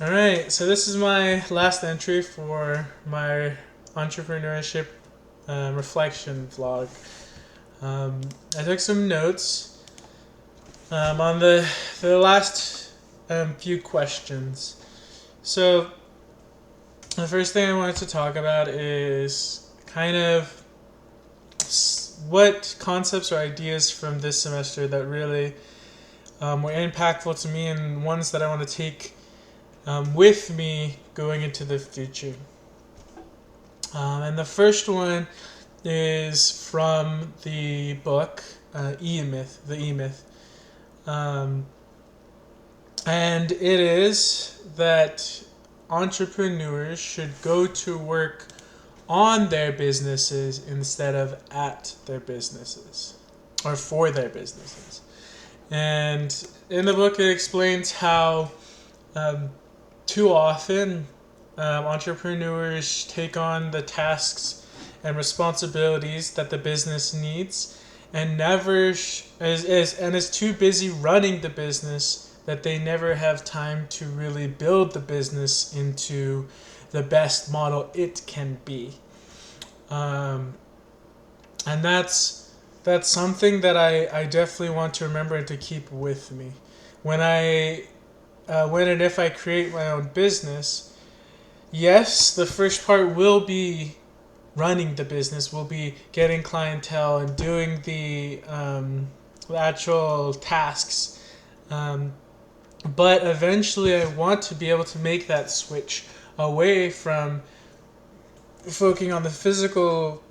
All right, so this is my last entry for my entrepreneurship reflection vlog. I took some notes on the last few questions. So the first thing I wanted to talk about is kind of what concepts or ideas from this semester that really were impactful to me and ones that I want to take with me going into the future. And the first one is from the book E-Myth, the E-Myth. Um, and it is that entrepreneurs should go to work on their businesses instead of at their businesses or for their businesses. And in the book, it explains how um, too often entrepreneurs take on the tasks and responsibilities that the business needs and never is too busy running the business that they never have time to really build the business into the best model it can be. um, and that's something that I definitely want to remember and to keep with me when and if I create my own business. Yes, the first part will be running the business, will be getting clientele and doing the actual tasks. Um, but eventually, I want to be able to make that switch away from focusing on the physical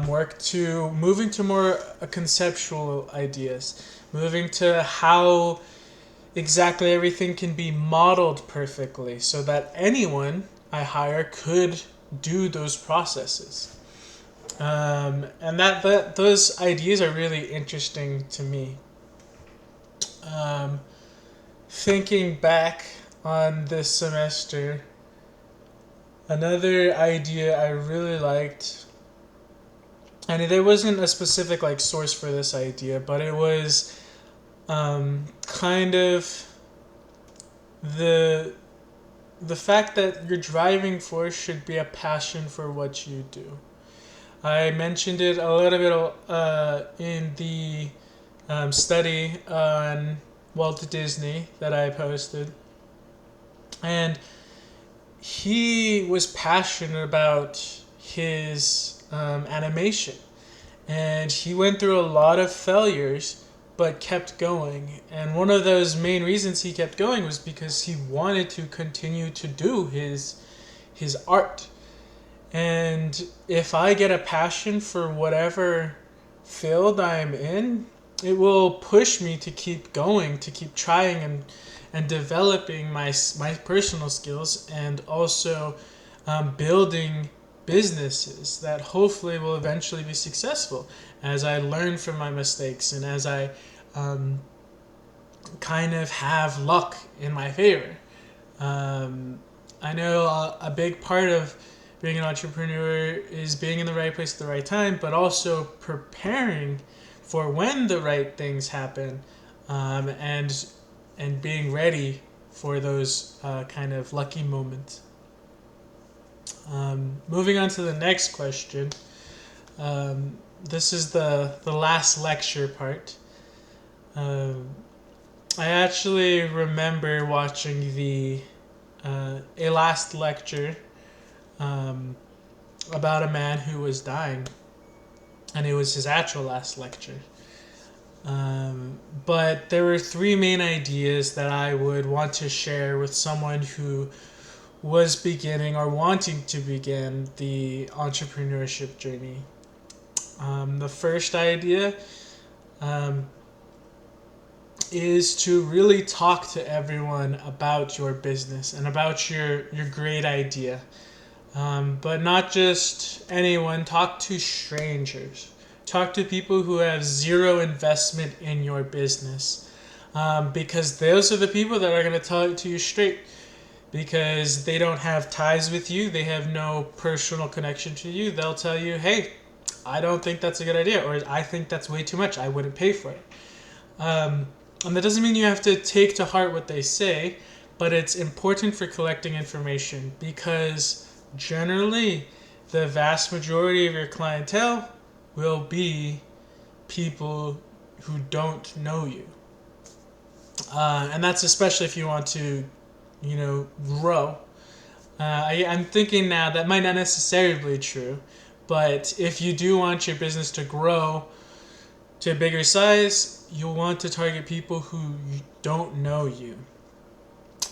work to moving to more conceptual ideas, moving to how exactly everything can be modeled perfectly so that anyone I hire could do those processes. And that those ideas are really interesting to me. Um, Thinking back on this semester, another idea I really liked, and there wasn't a specific like source for this idea, but it was kind of the the fact that your driving force should be a passion for what you do. I mentioned it a little bit in the study on Walt Disney that I posted, and he was passionate about his animation, and he went through a lot of failures but kept going. And one of those main reasons he kept going was because he wanted to continue to do his art. And if I get a passion for whatever field I'm in, it will push me to keep going, to keep trying and developing my personal skills, and also building businesses that hopefully will eventually be successful as I learn from my mistakes and as I um, kind of have luck in my favor. Um, I know a big part of being an entrepreneur is being in the right place at the right time, but also preparing for when the right things happen, and being ready for those kind of lucky moments. Moving on to the next question. This is the last lecture part. Um, I actually remember watching the a last lecture um, about a man who was dying, and it was his actual last lecture. But there were three main ideas that I would want to share with someone who was beginning or wanting to begin the entrepreneurship journey. The first idea um, is to really talk to everyone about your business and about your great idea. But not just anyone, talk to strangers. Talk to people who have zero investment in your business. Because those are the people that are going to tell it to you straight. Because they don't have ties with you, they have no personal connection to you. They'll tell you, hey, I don't think that's a good idea, or I think that's way too much, I wouldn't pay for it. And that doesn't mean you have to take to heart what they say, but it's important for collecting information because generally the vast majority of your clientele will be people who don't know you. And that's especially if you want to, grow. I'm thinking now that might not necessarily be true, but if you do want your business to grow to a bigger size, you'll want to target people who don't know you.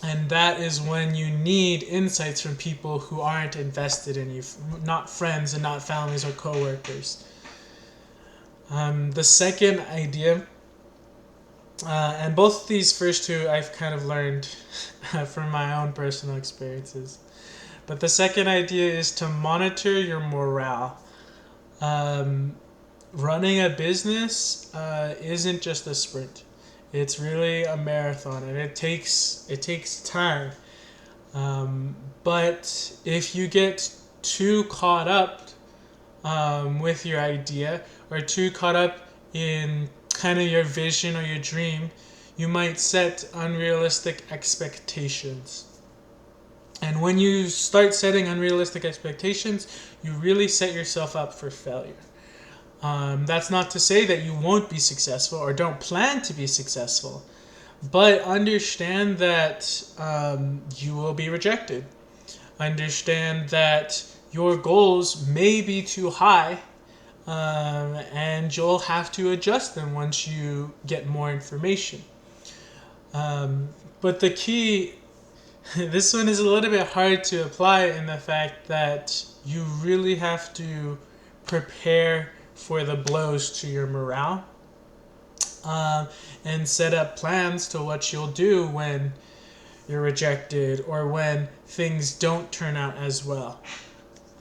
And that is when you need insights from people who aren't invested in you, not friends and not families or coworkers. The second idea, and both these first two I've kind of learned from my own personal experiences. But the second idea is to monitor your morale. Running a business isn't just a sprint. It's really a marathon, and it takes time. But if you get too caught up with your idea, or too caught up in kind of your vision or your dream, you might set unrealistic expectations. And when you start setting unrealistic expectations, you really set yourself up for failure. That's not to say that you won't be successful or don't plan to be successful, but understand that you will be rejected. Understand that your goals may be too high, and you'll have to adjust them once you get more information. But the key, this one is a little bit hard to apply in the fact that you really have to prepare for the blows to your morale, and set up plans to what you'll do when you're rejected or when things don't turn out as well.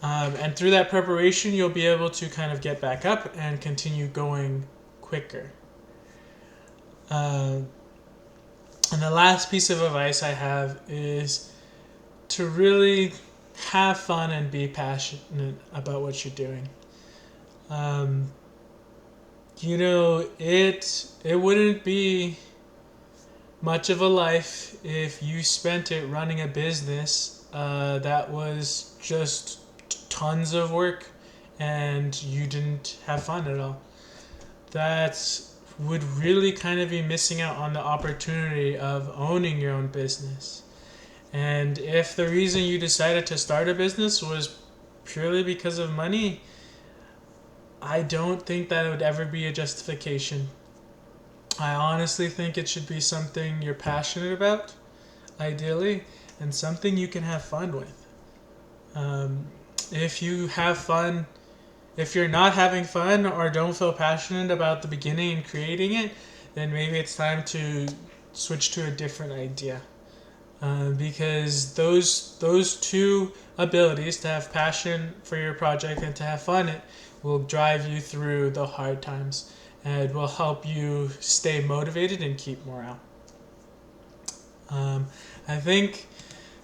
And through that preparation, you'll be able to kind of get back up and continue going quicker. And the last piece of advice I have is to really have fun and be passionate about what you're doing. It wouldn't be much of a life if you spent it running a business that was just tons of work and you didn't have fun at all. That would really kind of be missing out on the opportunity of owning your own business. And if the reason you decided to start a business was purely because of money, I don't think that it would ever be a justification. I honestly think it should be something you're passionate about, ideally, and something you can have fun with. If you have fun, if you're not having fun or don't feel passionate about the beginning and creating it, then maybe it's time to switch to a different idea. Because those two abilities, to have passion for your project and to have fun, it will drive you through the hard times and will help you stay motivated and keep morale. I think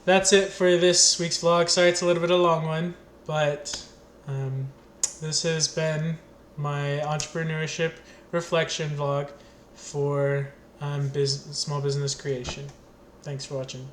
that's it for this week's vlog. Sorry it's a little bit of a long one, but this has been my entrepreneurship reflection vlog for small business creation. Thanks for watching.